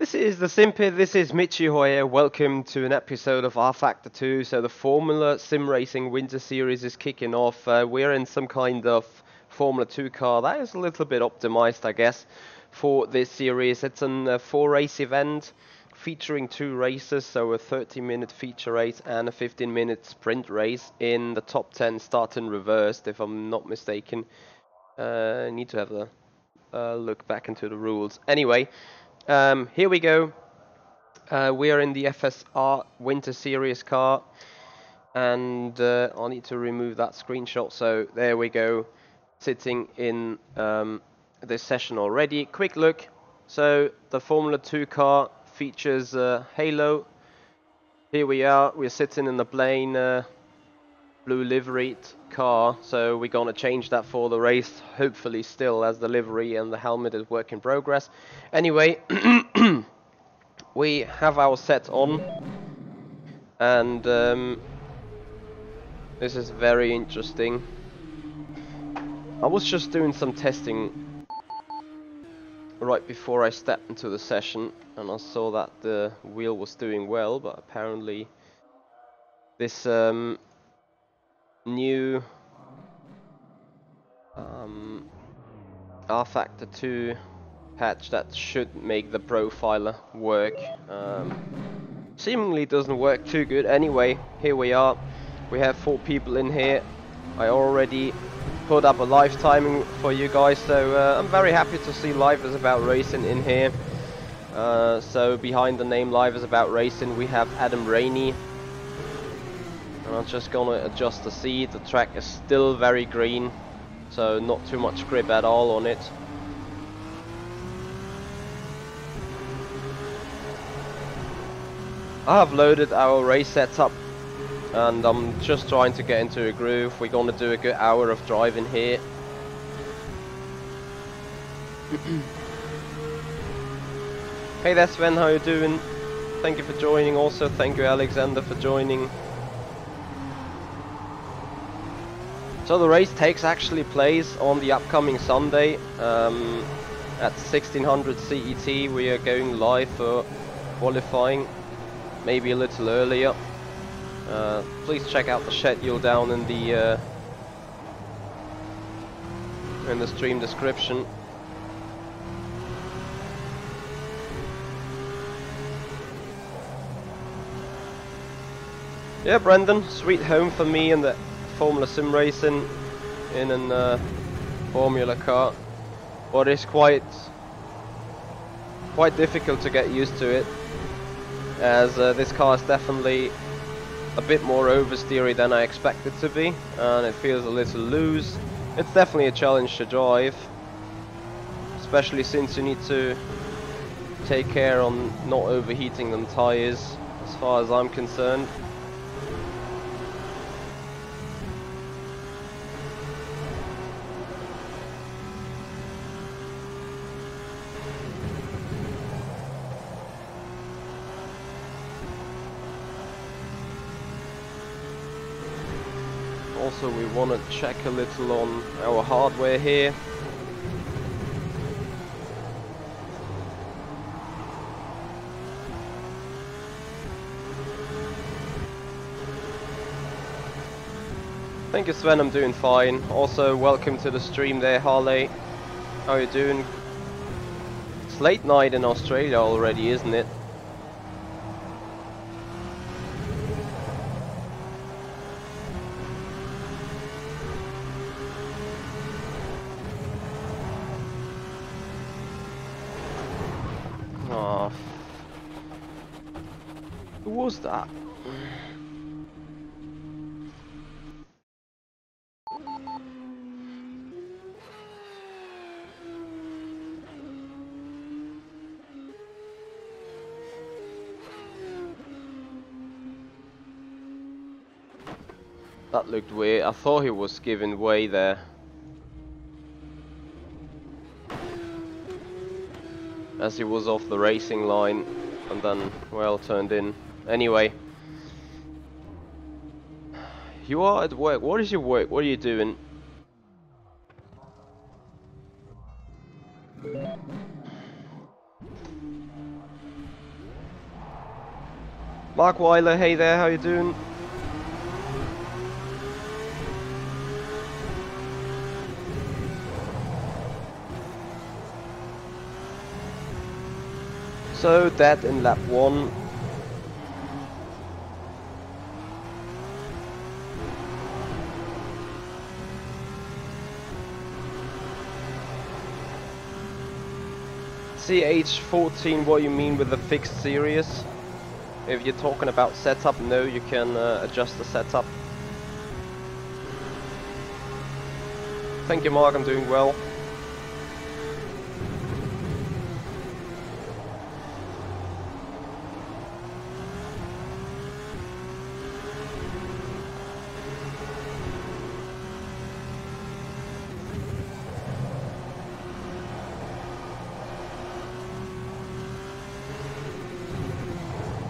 This is the Simpid, this is Michiho here. Welcome to an episode of rFactor 2. So the Formula SimRacing Winter Series is kicking off. We're in some kind of Formula 2 car that is a little bit optimized, I guess, for this series. It's a 4-race event featuring 2 races, so a 30-minute feature race and a 15-minute sprint race in the top 10 start and reversed, if I'm not mistaken. I need to have a look back into the rules. Anyway. Here we go. We are in the FSR Winter Series car, and I need to remove that screenshot. So there we go, sitting in this session already. Quick look. So the Formula 2 car features Halo. Here we are. We're sitting in the plain blue liveried car. So we're gonna change that for the race. Hopefully, still as the livery and the helmet is work in progress. Anyway. We have our set on, and this is very interesting. I was just doing some testing right before I stepped into the session, and I saw that the wheel was doing well, but apparently this new rFactor 2 patch that should make the profiler work seemingly doesn't work too good. Anyway, here we are. We have 4 people in here. I already put up a live timing for you guys, so I'm very happy to see Live is About Racing in here. So behind the name Live is About Racing we have Adam Rainey, and I'm just gonna adjust the seat. The track is still very green, so not too much grip at all on it. I have loaded our race setup, and I'm just trying to get into a groove. We're gonna do a good hour of driving here. Hey there Sven, how you doing? Thank you for joining. Also thank you Alexander for joining. So the race takes actually place on the upcoming Sunday at 1600 CET. We are going live for qualifying. Maybe a little earlier. Please check out the schedule down in the stream description. Yeah, Brendan, sweet home for me in the Formula SimRacing in a Formula car, but it's quite difficult to get used to it, as this car is definitely a bit more oversteery than I expected to be, and it feels a little loose. It's definitely a challenge to drive, especially since you need to take care on not overheating the tires, as far as I'm concerned. Also, we want to check a little on our hardware here. Thank you Sven, I'm doing fine. Also, welcome to the stream there, Harley. How are you doing? It's late night in Australia already, isn't it? Who was that? That looked weird. I thought he was giving way there. As he was off the racing line and then, well, turned in. Anyway. You are at work. What is your work? What are you doing? Mark Weiler, hey there, how you doing? So that in lap 1. CH14, what you mean with the fixed series? If you're talking about setup, no, you can adjust the setup. Thank you, Mark, I'm doing well.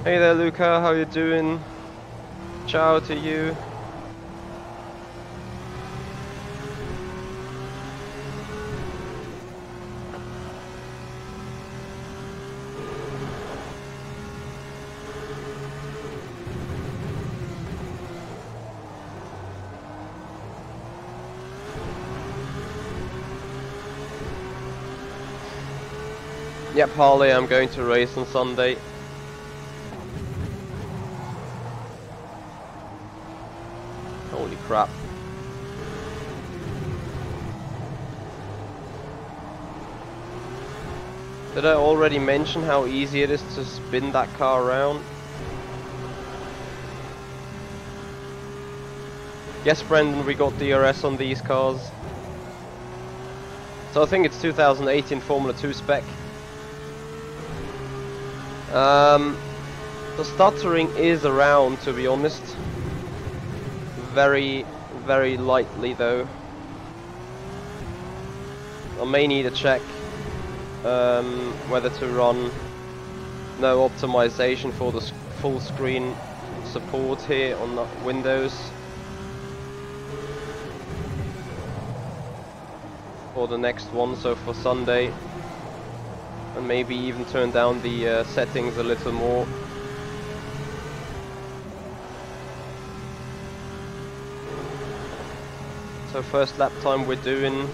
Hey there, Luca, how you doing? Ciao to you. Yep, Harley, I'm going to race on Sunday. Holy crap. Did I already mention how easy it is to spin that car around? Yes, Brendan, we got DRS on these cars. So I think it's 2018 Formula 2 spec. The stuttering is around, to be honest. Very, very lightly though. I may need a check whether to run no optimization for the full screen support here on the Windows for the next one, so for Sunday, and maybe even turn down the settings a little more. So first lap time we're doing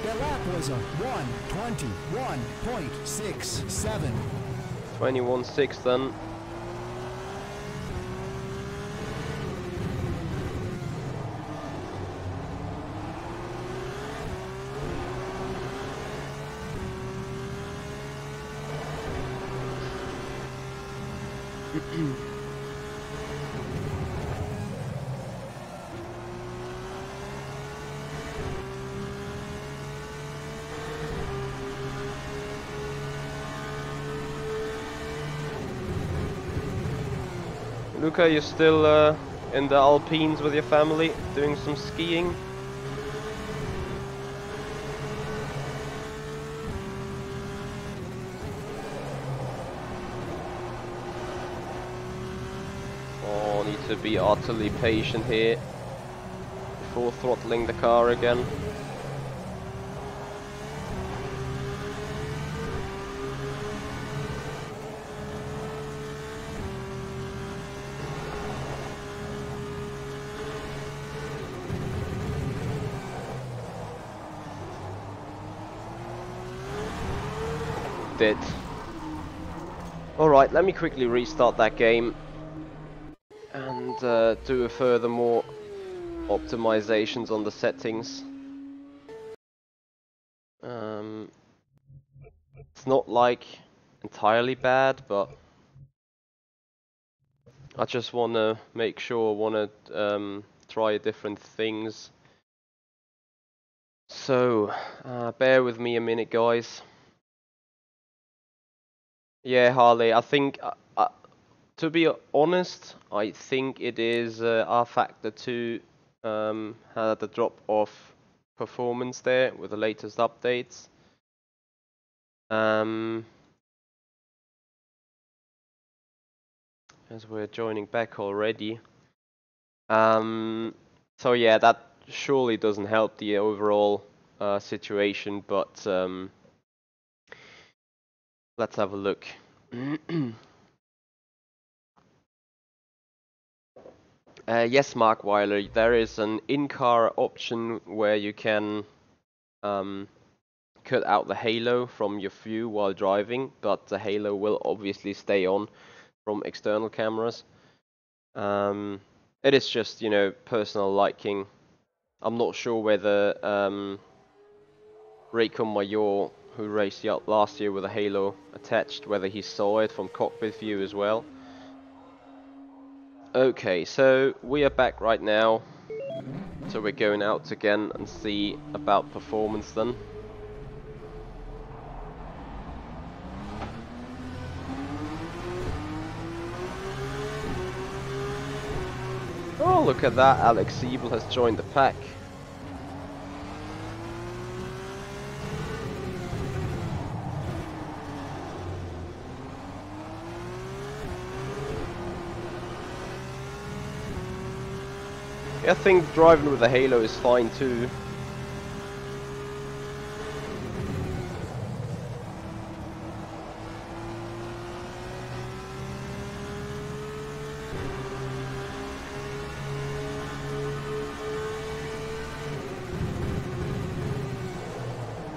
the lap was a 1:21.67. 21.6 then. Luca, you're still in the Alpines with your family, doing some skiing? Oh, need to be utterly patient here before throttling the car again. Did. Alright, let me quickly restart that game and do a further more optimizations on the settings. It's not like entirely bad, but I just want to make sure, want to try different things. So, bear with me a minute, guys. Yeah, Harley, I think, to be honest, I think it is rFactor 2 had a drop off performance there with the latest updates. As we're joining back already. So yeah, that surely doesn't help the overall situation, but let's have a look. Yes, Mark Weiler, there is an in-car option where you can cut out the halo from your view while driving, but the halo will obviously stay on from external cameras. It is just, you know, personal liking. I'm not sure whether Raycon Mayor, who raced last year with a halo attached, whether he saw it from cockpit view as well. Okay, so we are back right now. So we're going out again and see about performance then. Oh, look at that, Alex Siebel has joined the pack. I think driving with a halo is fine too.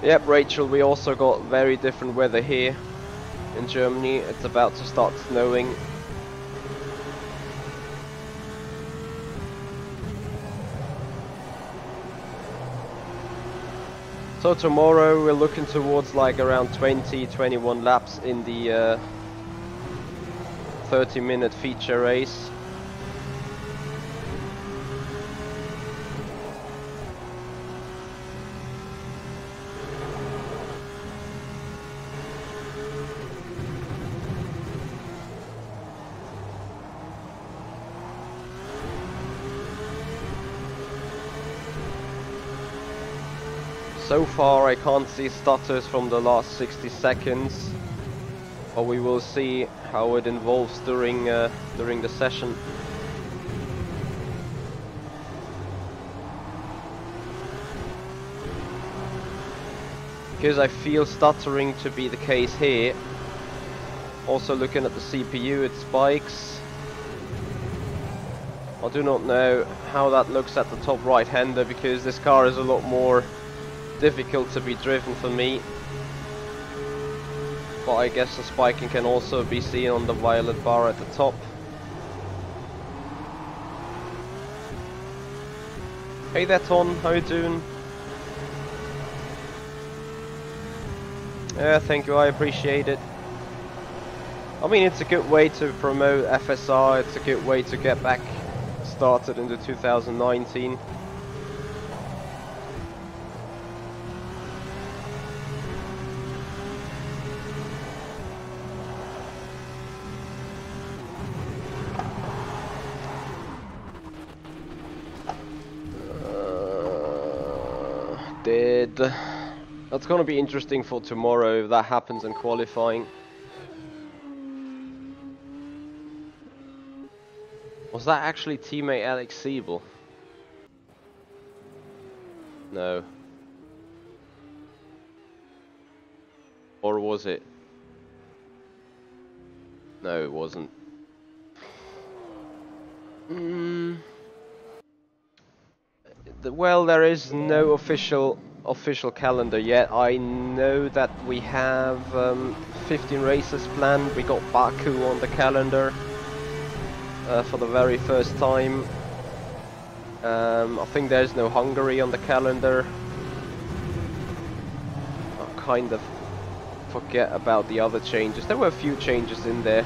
Yep, Rachel, we also got very different weather here in Germany. It's about to start snowing. So tomorrow we're looking towards like around 20-21 laps in the 30-minute feature race. So far I can't see stutters from the last 60 seconds, but we will see how it evolves during the session. Because I feel stuttering to be the case here. Also looking at the CPU, it spikes. I do not know how that looks at the top right-hander, because this car is a lot more difficult to be driven for me. But I guess the spiking can also be seen on the violet bar at the top. Hey there Ton, how you doing? Yeah, thank you, I appreciate it. I mean, it's a good way to promote FSR, it's a good way to get back started into 2019. That's gonna be interesting for tomorrow if that happens in qualifying. Was that actually teammate Alex Siebel? No. Or was it? No, it wasn't. Well, there is no official calendar yet. I know that we have 15 races planned. We got Baku on the calendar for the very first time. I think there's no Hungary on the calendar. I kind of forget about the other changes. There were a few changes in there.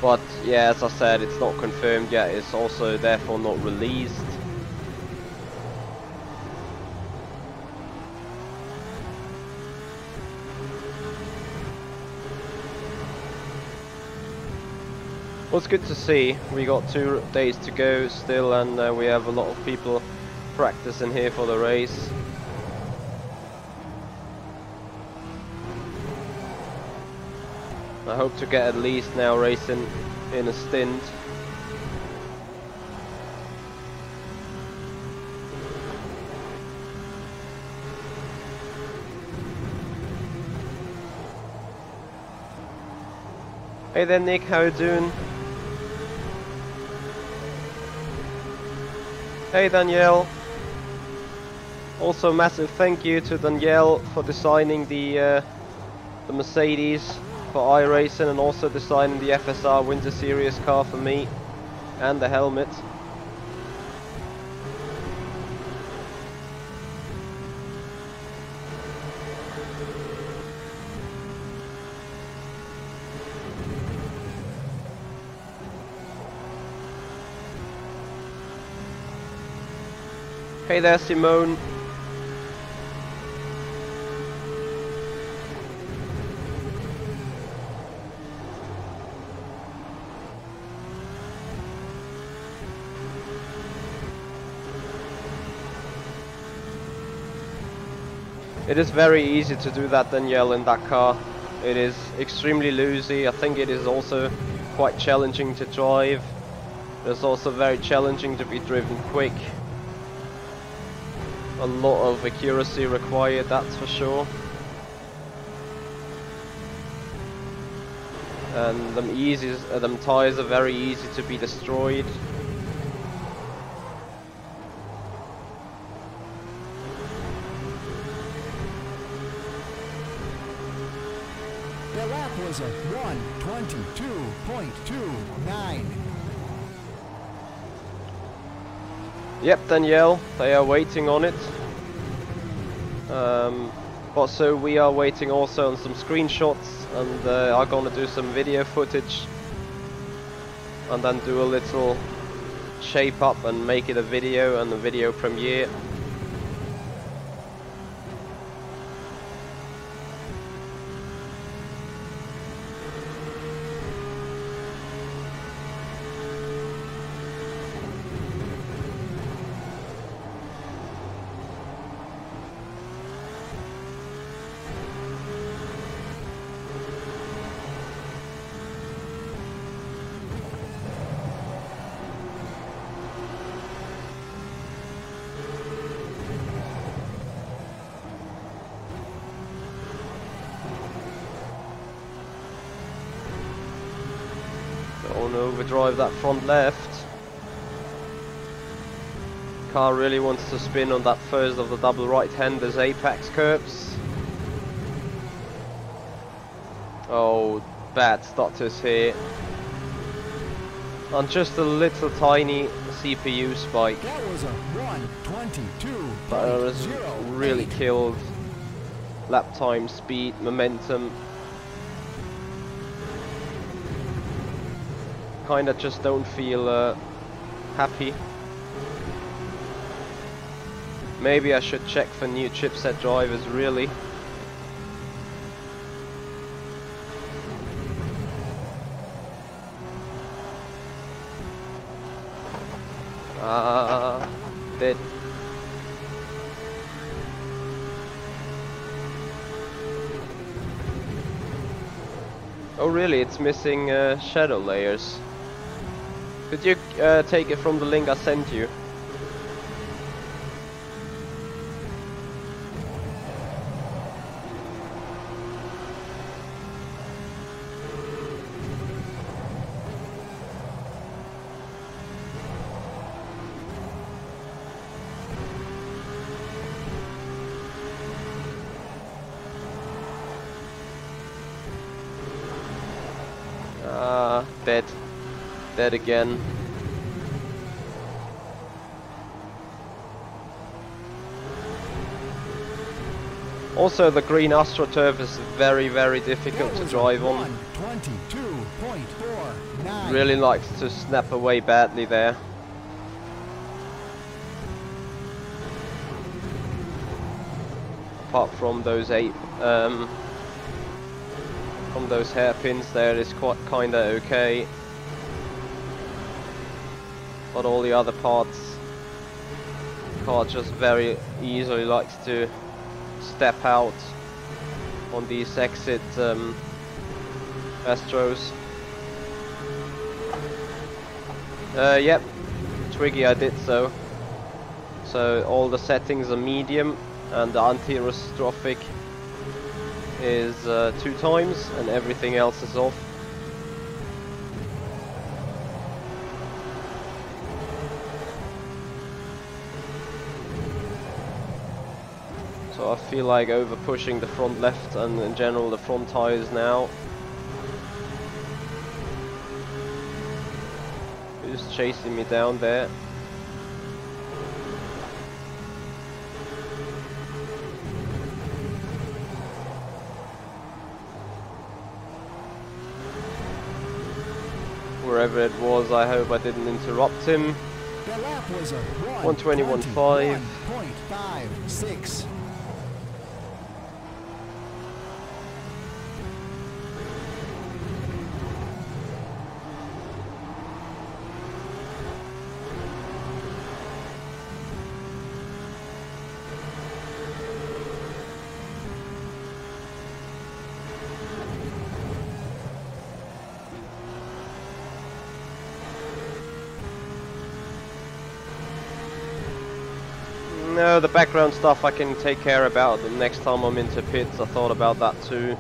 But yeah, as I said, it's not confirmed yet. It's also therefore not released. Well, it's good to see. We got 2 days to go still, and we have a lot of people practicing here for the race. I hope to get at least now racing in a stint. Hey there Nick, how you doing? Hey Danielle. Also massive thank you to Danielle for designing the Mercedes for iRacing, and also designing the FSR Winter Series car for me, and the helmet. Hey there Simone. It is very easy to do that, Danielle, in that car. It is extremely loosey. I think it is also quite challenging to drive. It's also very challenging to be driven quick. A lot of accuracy required, that's for sure. And them tires are very easy to be destroyed. The lap was a 1:22.29. Yep, Danielle, they are waiting on it. But so we are waiting also on some screenshots, and are gonna do some video footage, and then do a little shape up and make it a video and a video premiere. Don't overdrive that front left. Car really wants to spin on that first of the double right-handers apex curves. Oh, bad stutters here. And just a little tiny CPU spike. That was a 1:22.08. That has really killed lap time, speed, momentum. Kinda just don't feel happy. Maybe I should check for new chipset drivers, really. Dead. Oh really, it's missing shadow layers. Could you take it from the link I sent you? Dead. Dead again. Also, the green AstroTurf is very, very difficult to drive on. 1:22.49. Really likes to snap away badly there. Apart from those from those hairpins there, it's quite kinda okay. but all the other parts, the car just very easily likes to step out on these exit Astros. Yep, Twiggy, I did so. So all the settings are medium, and the anti-rostrophic is 2 times, and everything else is off. So I feel like over pushing the front left and in general the front tires now. Who's chasing me down there? Wherever it was, I hope I didn't interrupt him. The lap was a 1:21.5. 1:21.56. No, the background stuff I can take care about the next time I'm into pits. I thought about that too.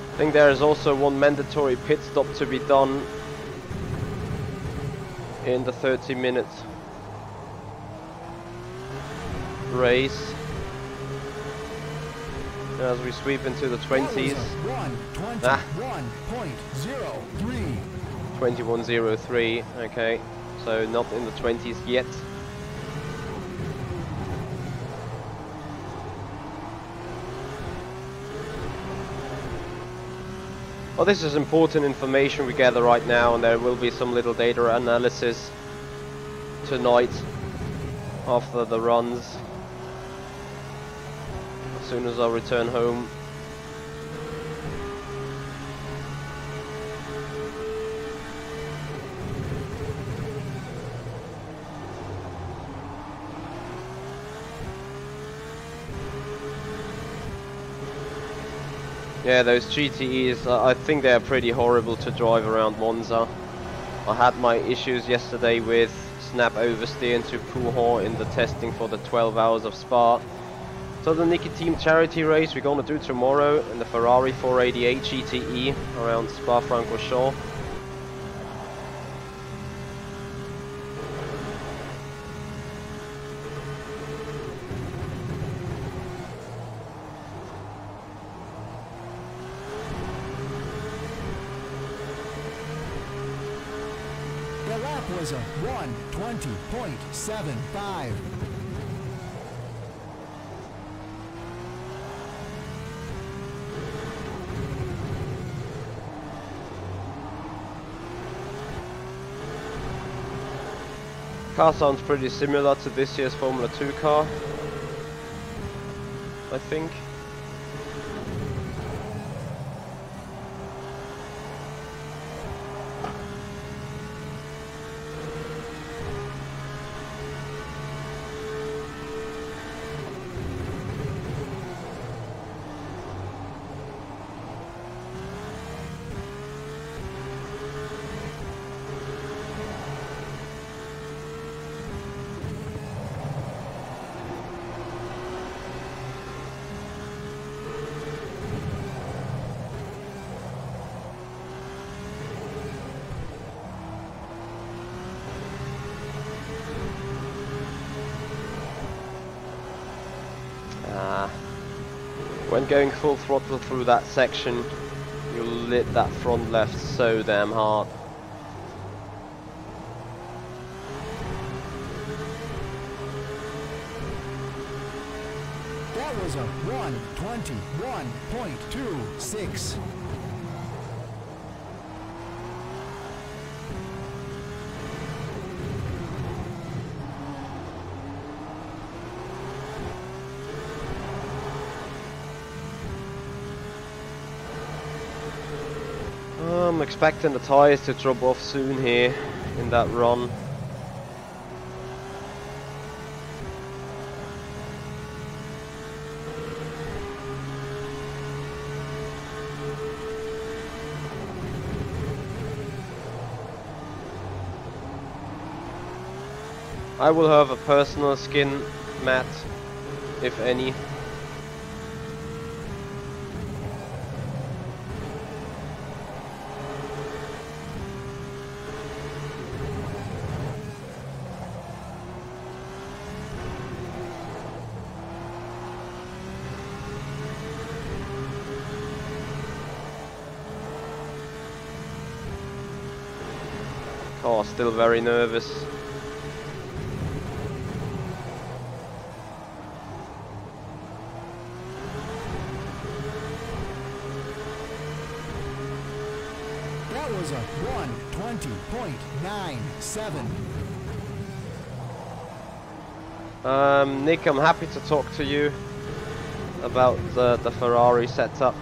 I think there is also one mandatory pit stop to be done in the 30-minute race as we sweep into the 20s. 1:21.03. 21.03, okay, so not in the 20s yet. Well, this is important information we gather right now, and there will be some little data analysis tonight after the runs, as soon as I return home. Yeah, those GTEs, I think they're pretty horrible to drive around Monza. I had my issues yesterday with snap oversteer into Pouhon in the testing for the 12 hours of Spa. So the Niki Team charity race we're going to do tomorrow in the Ferrari 488 GTE around Spa-Francorchamps. The lap was a 1:20.75. Car sounds pretty similar to this year's Formula 2 car, I think. When going full throttle through that section, you'll lit that front left so damn hard. That was a 1:21.26. I'm expecting the tyres to drop off soon here in that run. I will have a personal skin mat, if any. Oh, still very nervous. That was a 1:20.97. Nick, I'm happy to talk to you about the Ferrari setup.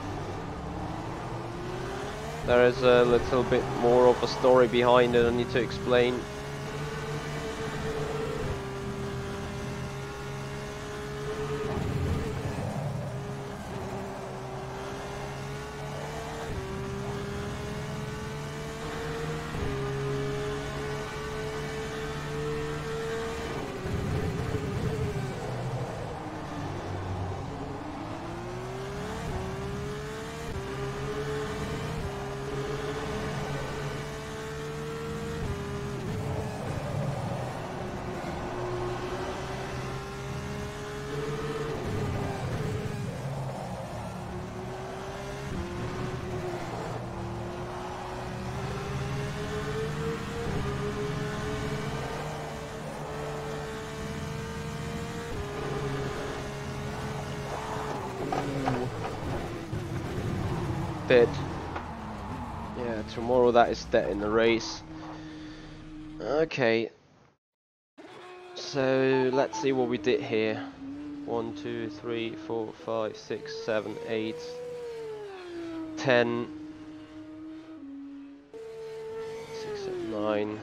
There is a little bit more of a story behind it I need to explain. Dead. Yeah, tomorrow that is dead in the race. Okay. So let's see what we did here. 1, 2, 3, 4, 5, 6, 7, 8, 10, 6, 7, 9,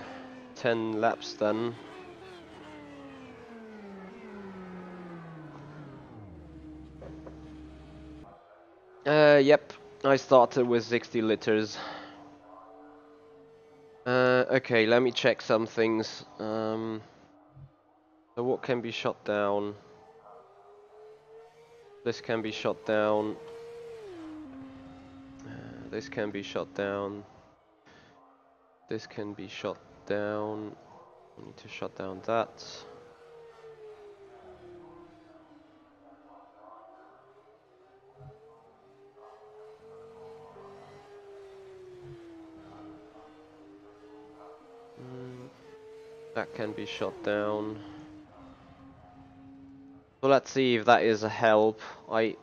10 laps done. Yep, I started with 60 liters. Okay, let me check some things. So what can be shot down? This can be shot down. This can be shot down. This can be shot down. I need to shut down that. That can be shot down. So let's see if that is a help. I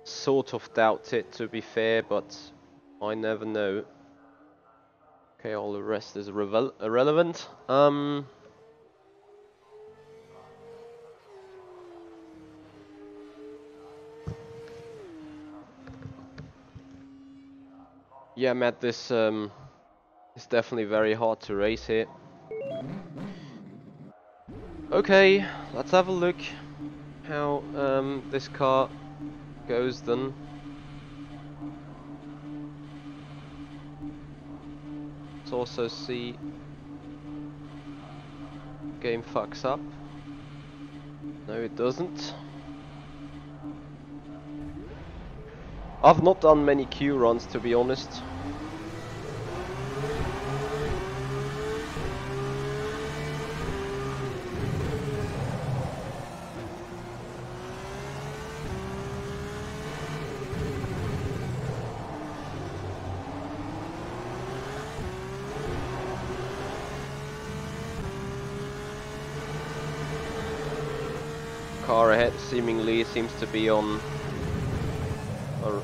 sort of doubt it, to be fair, but I never know. Okay, all the rest is irrelevant. Yeah, Matt, this is definitely very hard to race here. Okay, let's have a look how this car goes then. Let's also see game fucks up. No, it doesn't. I've not done many Q runs, to be honest. car ahead seemingly seems to be on a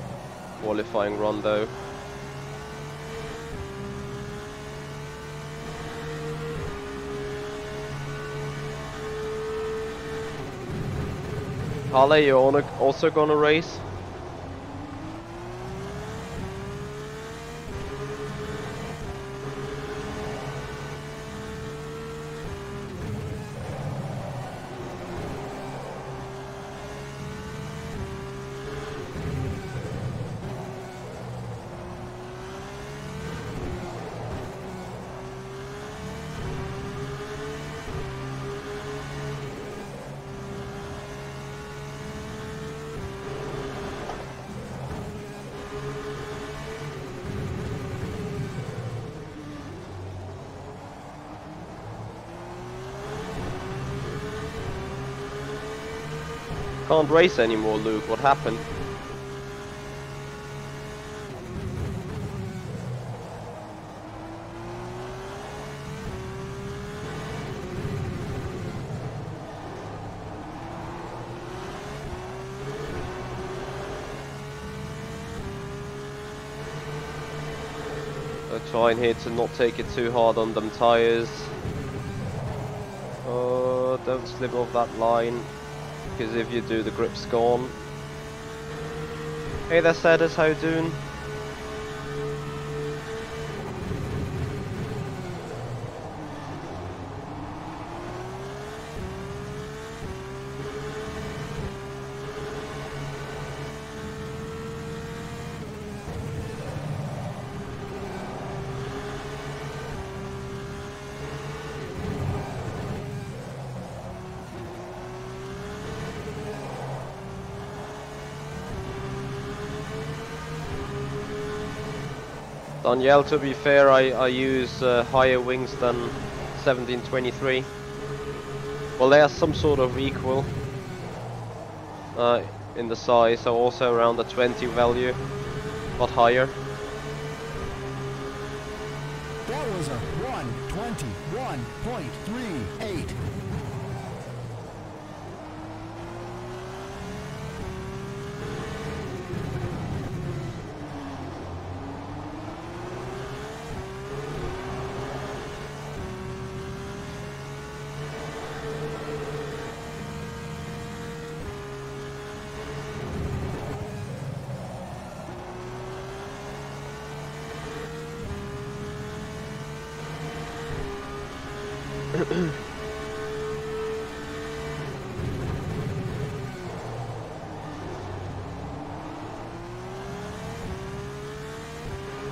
qualifying run though. Harley, you also gonna race? Can't race anymore, Luke. What happened? Trying here to not take it too hard on them tires. Oh, don't slip off that line, because if you do, the grip's gone. Hey there, Sedis, how you doing? Danielle, to be fair, I use higher wings than 1723. Well, they are some sort of equal in the size, so also around the 20 value, but higher. That was a 1:21.38.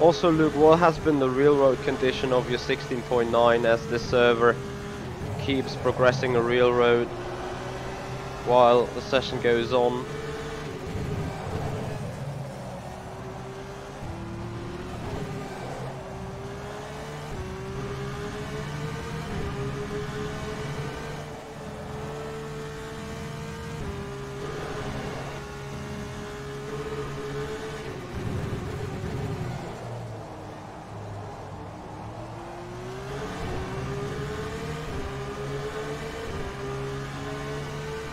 Also, Luke, what has been the real road condition of your 16.9 as the server keeps progressing a real road while the session goes on?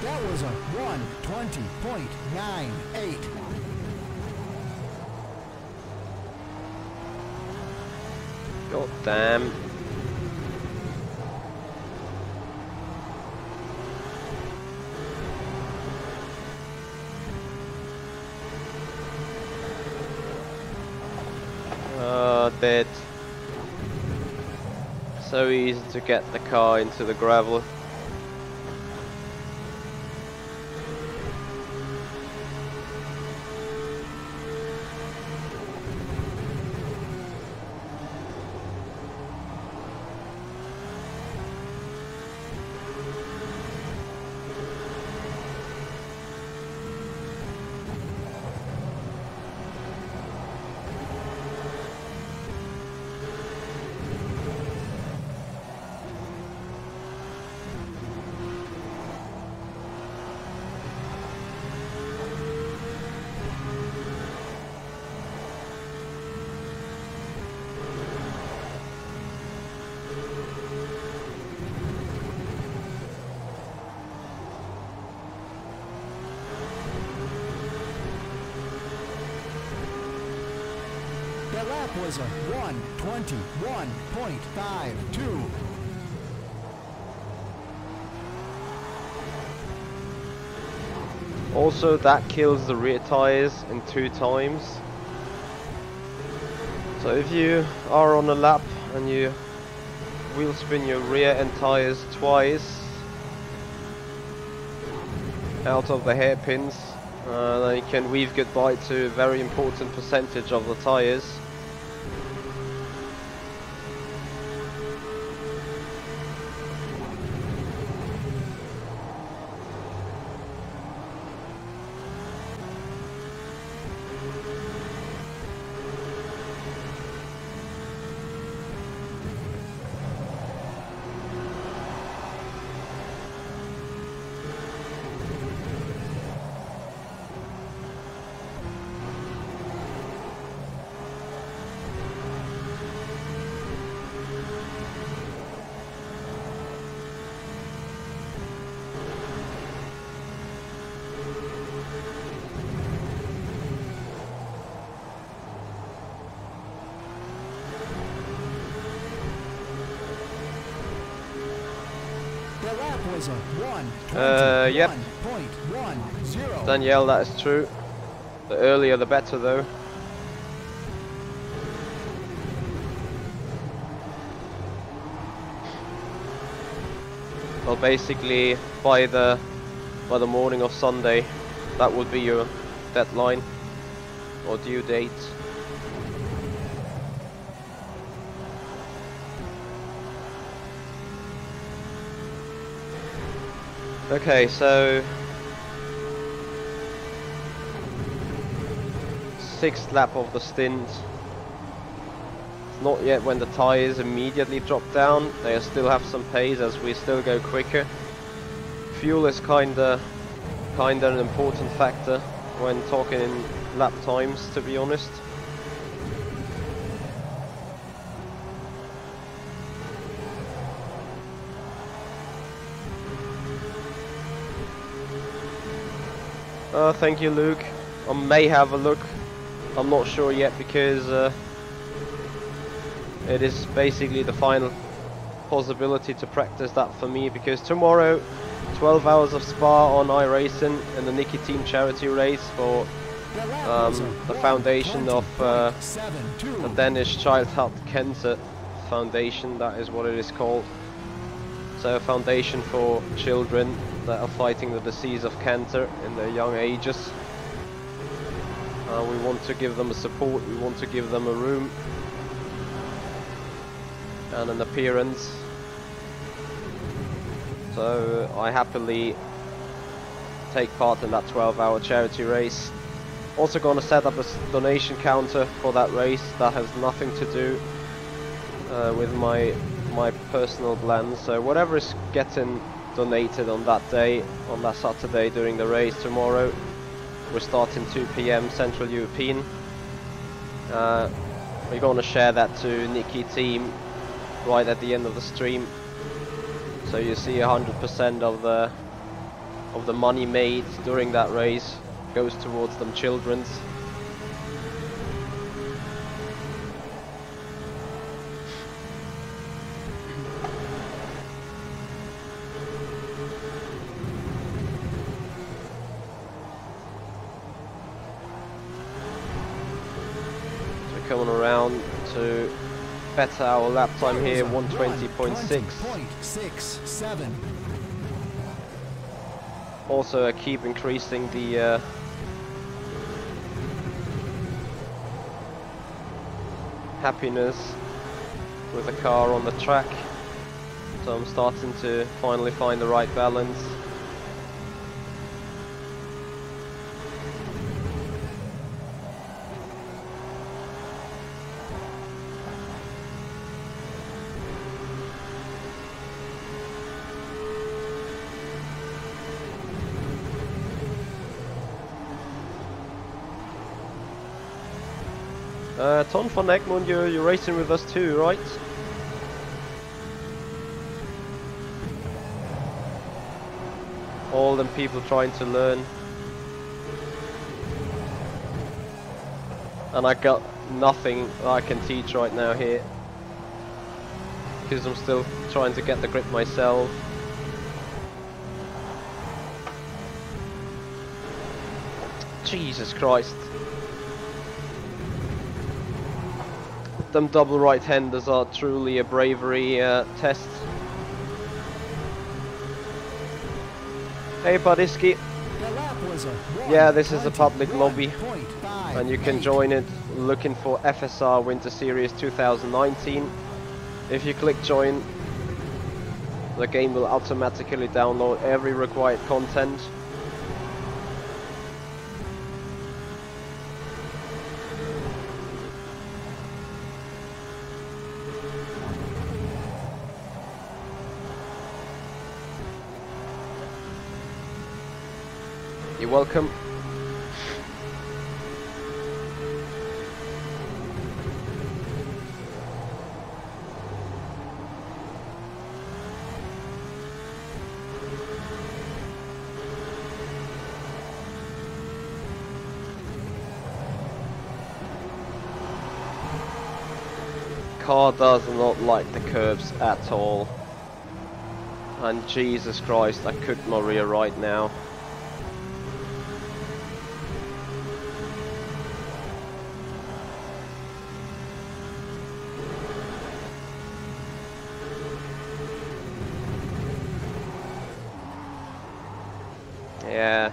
That was a 1:20.98. God damn. Dead. So easy to get the car into the gravel. The lap was a 1:21.52. Also, that kills the rear tires in 2 times. So if you are on a lap and you wheel spin your rear end tires twice out of the hairpins, then you can weave goodbye to a very important percentage of the tires. The lap was a Yep. 1:21.10. Danielle, that is true. The earlier the better though. Well, basically by the morning of Sunday, that would be your deadline or due date. Okay, so 6th lap of the stint. It's not yet when the tires immediately drop down. They still have some pace as we still go quicker. Fuel is kinda an important factor when talking lap times, to be honest. Thank you, Luke. I may have a look. I'm not sure yet because it is basically the final possibility to practice that for me, because tomorrow 12 hours of Spa on iRacing and the Nicky Team charity race for the foundation of the Danish Child Health Cancer Foundation, that is what it is called. So a foundation for children that are fighting the disease of cancer in their young ages. We want to give them a support, we want to give them a room and an appearance. So I happily take part in that 12-hour charity race. Also going to set up a donation counter for that race that has nothing to do with my personal plans. So whatever is getting donated on that day, on that Saturday during the race tomorrow, we're starting 2 PM Central European. We're going to share that to Nicky Team right at the end of the stream. So you see 100% of the money made during that race goes towards them children's. So coming around to better our lap time here, 1:20.6. Also I keep increasing the happiness with the car on the track, so I'm starting to finally find the right balance. Ton van Egmond, you're racing with us too, right? All them people trying to learn. And I got nothing that I can teach right now here, because I'm still trying to get the grip myself. Jesus Christ. Them double right-handers are truly a bravery test. Hey Badiski. Yeah, this is a public lobby, and you can join it looking for FSR Winter Series 2019. If you click join, the game will automatically download every required content. You're welcome. Car does not like the curves at all. And Jesus Christ, I could not rear right now. Yeah.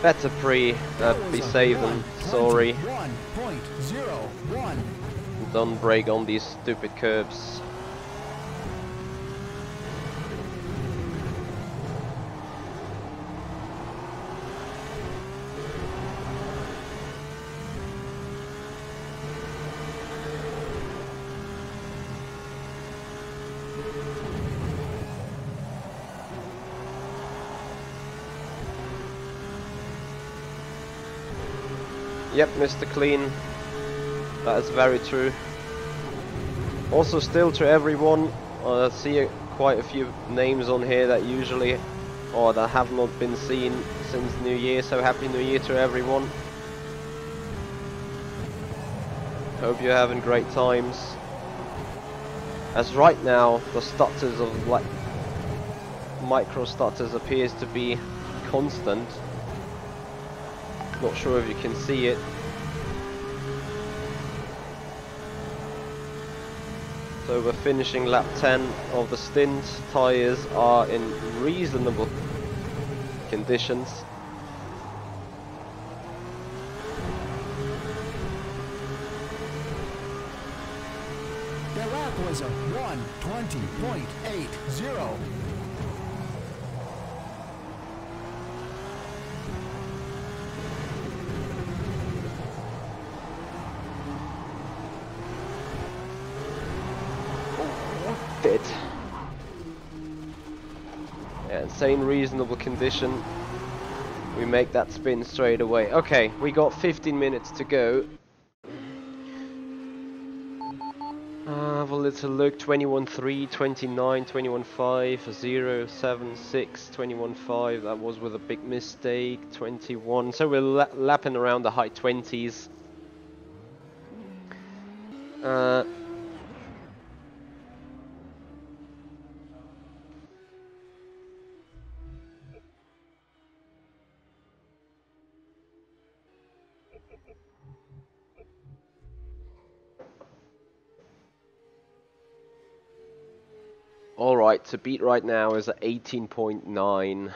Better be safe than sorry. Don't brake on these stupid curbs. Yep, Mr. Clean. That is very true. Also, still to everyone, I see quite a few names on here that usually, or that have not been seen since New Year, so Happy New Year to everyone. Hope you're having great times. As right now, the stutters of like micro stutters appears to be constant. Not sure if you can see it. So we're finishing lap 10 of the stint. Tyres are in reasonable conditions. The lap was a 1:20.80. Dead. Yeah, insane reasonable condition. We make that spin straight away. Okay, we got 15 minutes to go. Have a little look. 21.3, 29, 21.5, 0, 7, 6, 21.5. That was with a big mistake. 21. So we're lapping around the high 20s. Alright, to beat right now is at 18.9.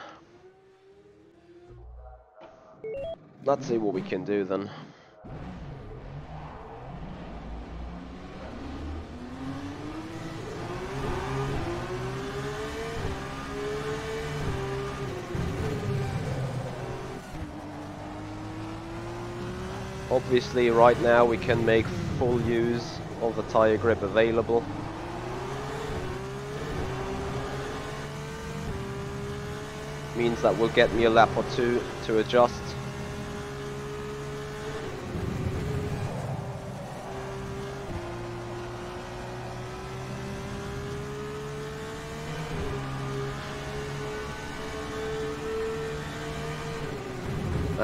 Let's see what we can do then. Obviously right now we can make full use of the tire grip available. Means that will get me a lap or two to adjust.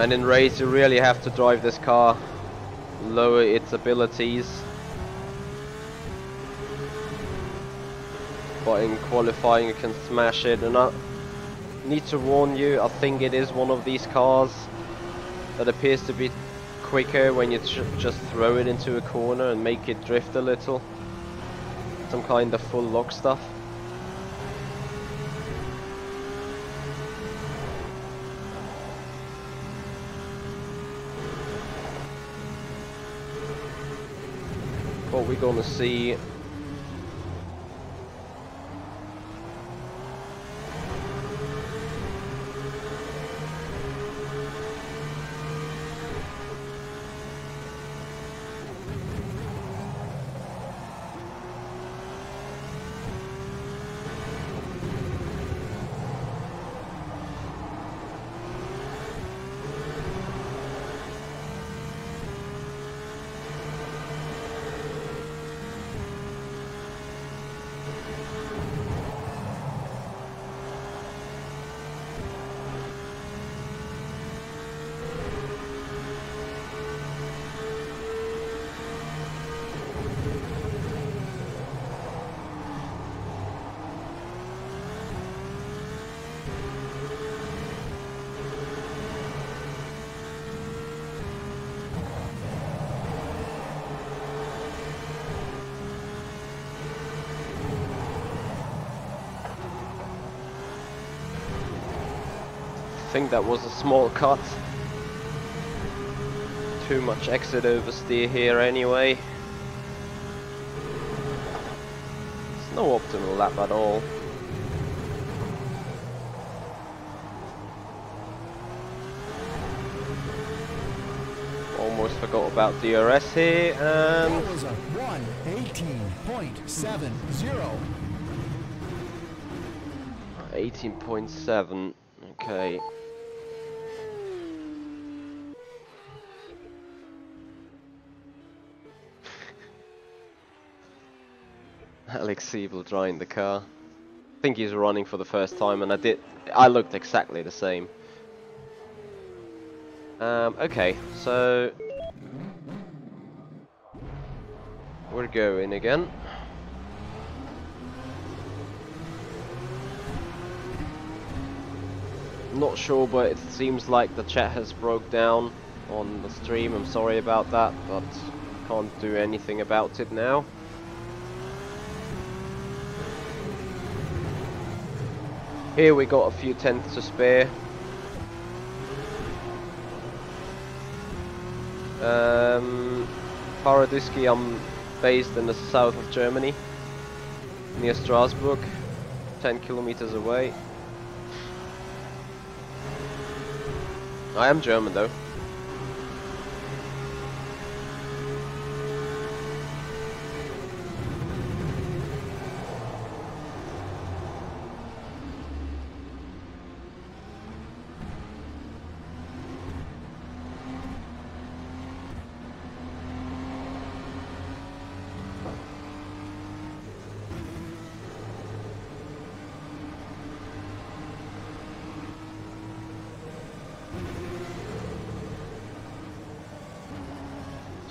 And in race you really have to drive this car, lower its abilities. But in qualifying you can smash it, and I need to warn you, I think it is one of these cars that appears to be quicker when you just throw it into a corner and make it drift a little. Some kind of full lock stuff. What we're gonna see. I think that was a small cut. Too much exit oversteer here anyway. It's no optimal lap at all. Almost forgot about DRS here, and That was a 1:18.70. 18.7. Okay. Alex Siebel driving the car. I think he's running for the first time, and I looked exactly the same. Okay, so we're going again. Not sure, but it seems like the chat has broke down on the stream. I'm sorry about that, but can't do anything about it now. Here we got a few tenths to spare. Paradiski, I'm based in the south of Germany, near Strasbourg, 10 kilometers away. I am German though.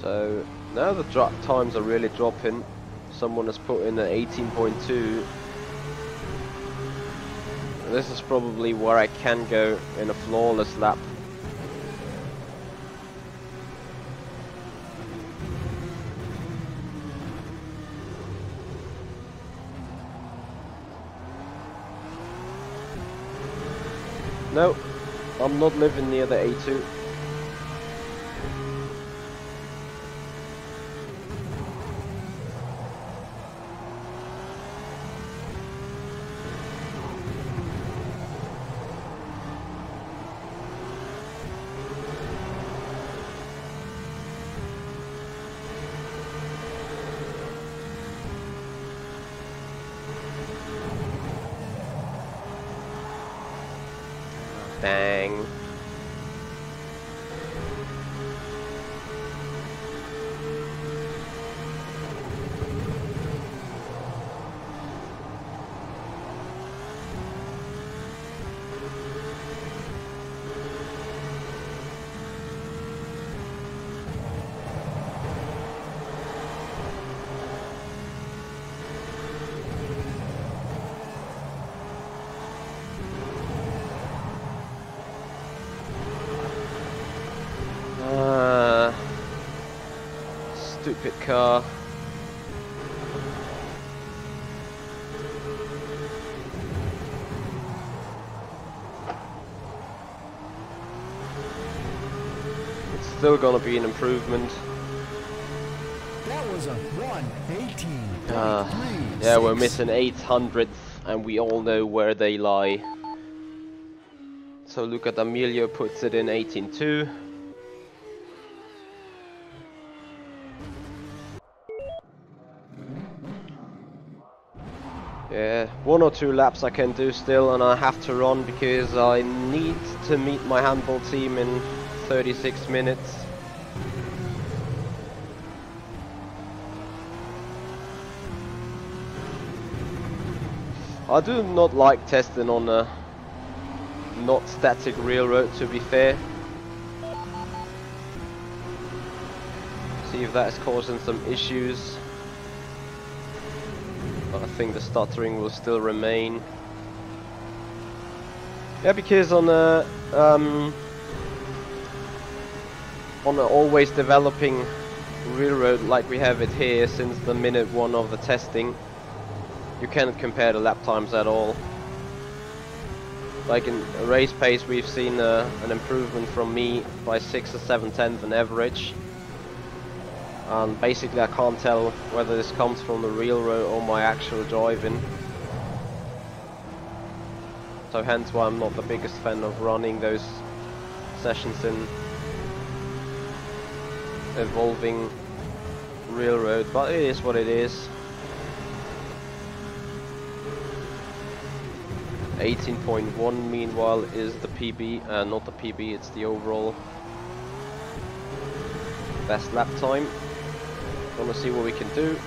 So now the drop times are really dropping. Someone has put in an 18.2. This is probably where I can go in a flawless lap. No, I'm not living near the A2. Dang. car. It's still gonna be an improvement. That was a 1:18. Yeah, we're missing 800th, and we all know where they lie. So look at Emilio puts it in 18.2. Yeah, 1 or 2 laps I can do still, and I have to run because I need to meet my handball team in 36 minutes. I do not like testing on a not static railroad, to be fair. See if that is causing some issues. But I think the stuttering will still remain. Yeah, because on a always developing railroad like we have it here since the minute 1 of the testing, you cannot compare the lap times at all. Like in a race pace, we've seen an improvement from me by 6 or 7 tenths on average. And basically I can't tell whether this comes from the railroad or my actual driving. So hence why I'm not the biggest fan of running those sessions in evolving railroad, but it is what it is. 18.1 meanwhile is the PB, not the PB, it's the overall best lap time. Gonna see what we can do.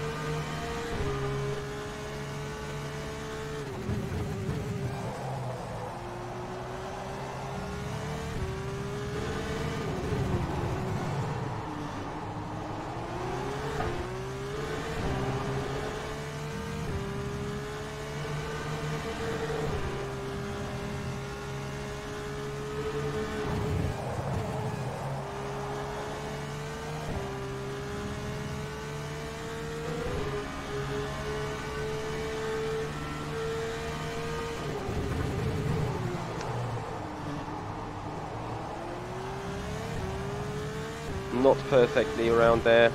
Not perfectly around there.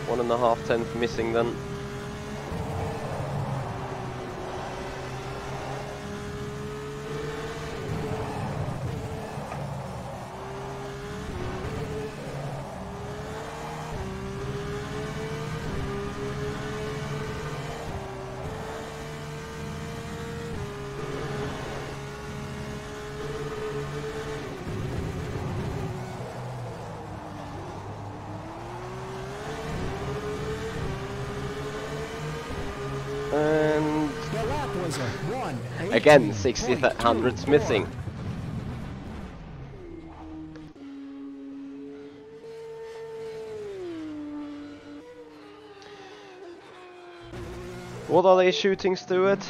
1.5 tenths missing then. And again, 60 hundredths missing. What are they shooting, Stuart?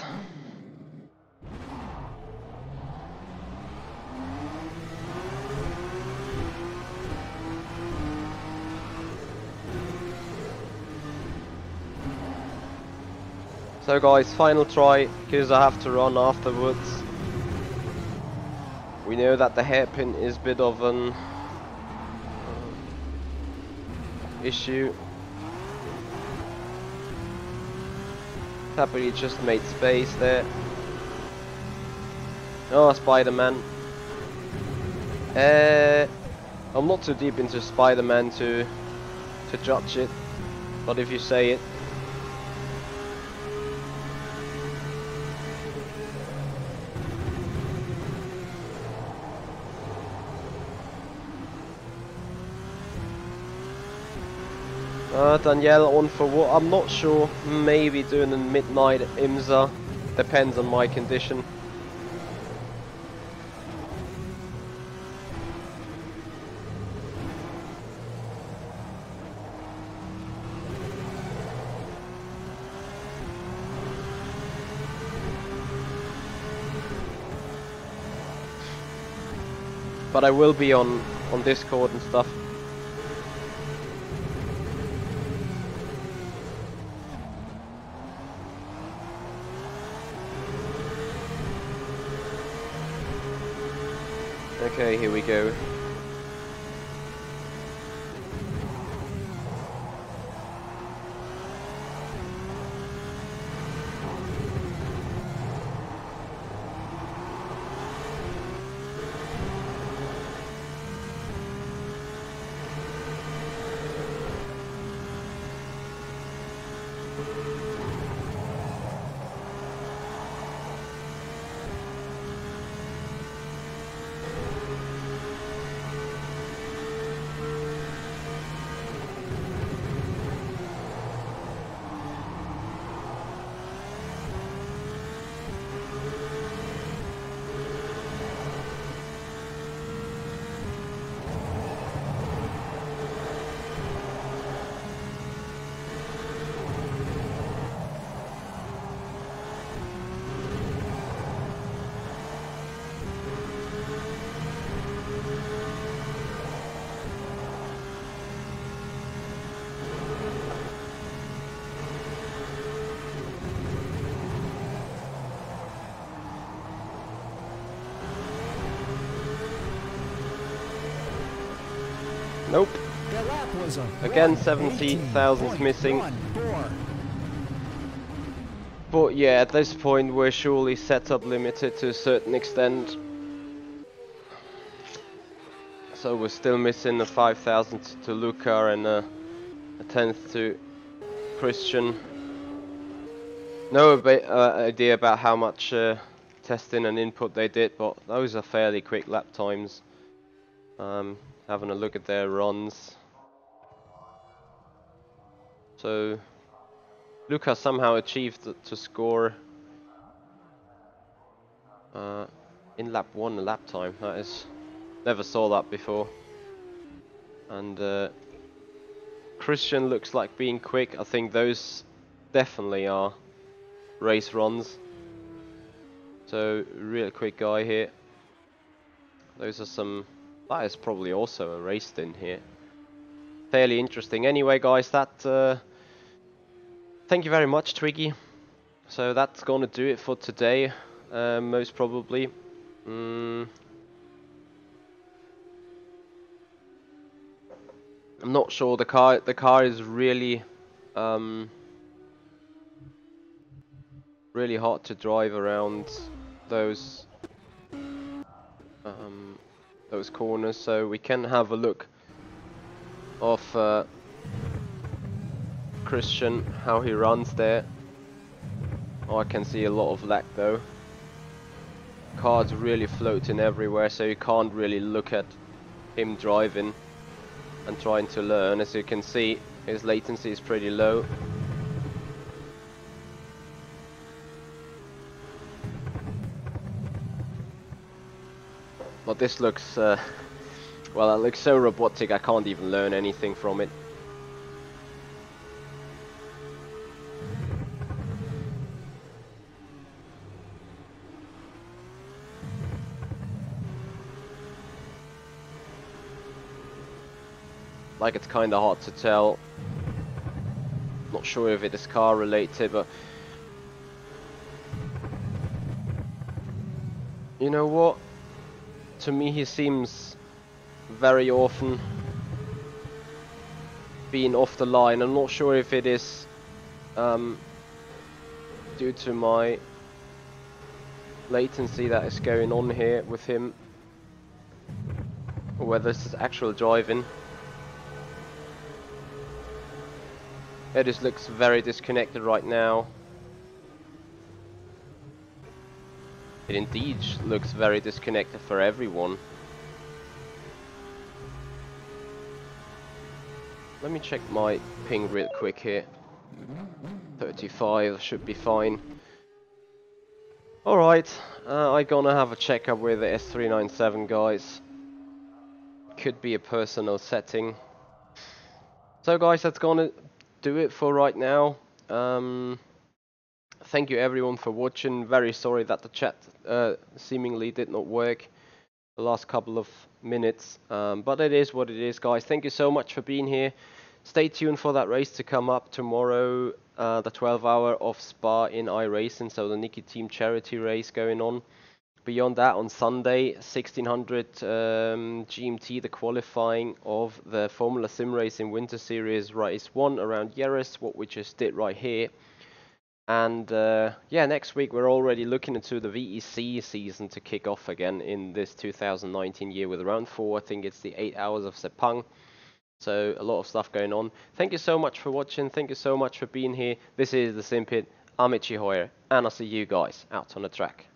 So guys, final try, because I have to run afterwards. We know that the hairpin is a bit of an issue. Happily just made space there. Oh, Spider-Man. I'm not too deep into Spider-Man to judge it, but if you say it. Danielle on for what? I'm not sure. Maybe doing a midnight IMSA. Depends on my condition. But I will be on Discord and stuff. Okay, here we go. Nope. The lap was a Again, 1:18.14. 70,000 missing. But yeah, at this point we're surely setup limited to a certain extent. So we're still missing a 5,000 to Luca and a 10th to Christian. No idea about how much testing and input they did, but those are fairly quick lap times. Having a look at their runs. So Luca somehow achieved to score in lap 1 a lap time. That is, never saw that before. And Christian looks like being quick. I think those definitely are race runs. So real quick guy here. Those are some. That is probably also a race stint here. Fairly interesting. Anyway, guys, that. Thank you very much, Twiggy. So that's gonna do it for today, most probably. I'm not sure. The car is really, really hard to drive around those corners. So we can have a look of Christian, how he runs there. Oh, I can see a lot of lag though. Car's really floating everywhere, so you can't really look at him driving and trying to learn. As you can see, his latency is pretty low. But this looks, well, it looks so robotic, I can't even learn anything from it. Like, it's kind of hard to tell. Not sure if it is car related, but you know what? To me, he seems very often being off the line. I'm not sure if it is due to my latency that is going on here with him, or whether this is actual driving. It just looks very disconnected right now. It indeed looks very disconnected for everyone. Let me check my ping real quick here. 35 should be fine. Alright, I'm gonna have a checkup with the S397 guys. Could be a personal setting. So guys, that's gonna do it for right now. Thank you everyone for watching. Very sorry that the chat seemingly did not work the last couple of minutes, but it is what it is, guys. Thank you so much for being here. Stay tuned for that race to come up tomorrow, the 12 hour of Spa in iRacing, so the Nikki Team charity race going on. Beyond that, on Sunday, 1600 GMT, the qualifying of the Formula SimRacing Winter Series Race 1 around Jerez, what we just did right here. And yeah, next week we're already looking into the VEC season to kick off again in this 2019 year with round 4. I think it's the 8 hours of Sepang. So a lot of stuff going on. Thank you so much for watching. Thank you so much for being here. This is the Simpit. I'm Itchy Hoyer, and I'll see you guys out on the track.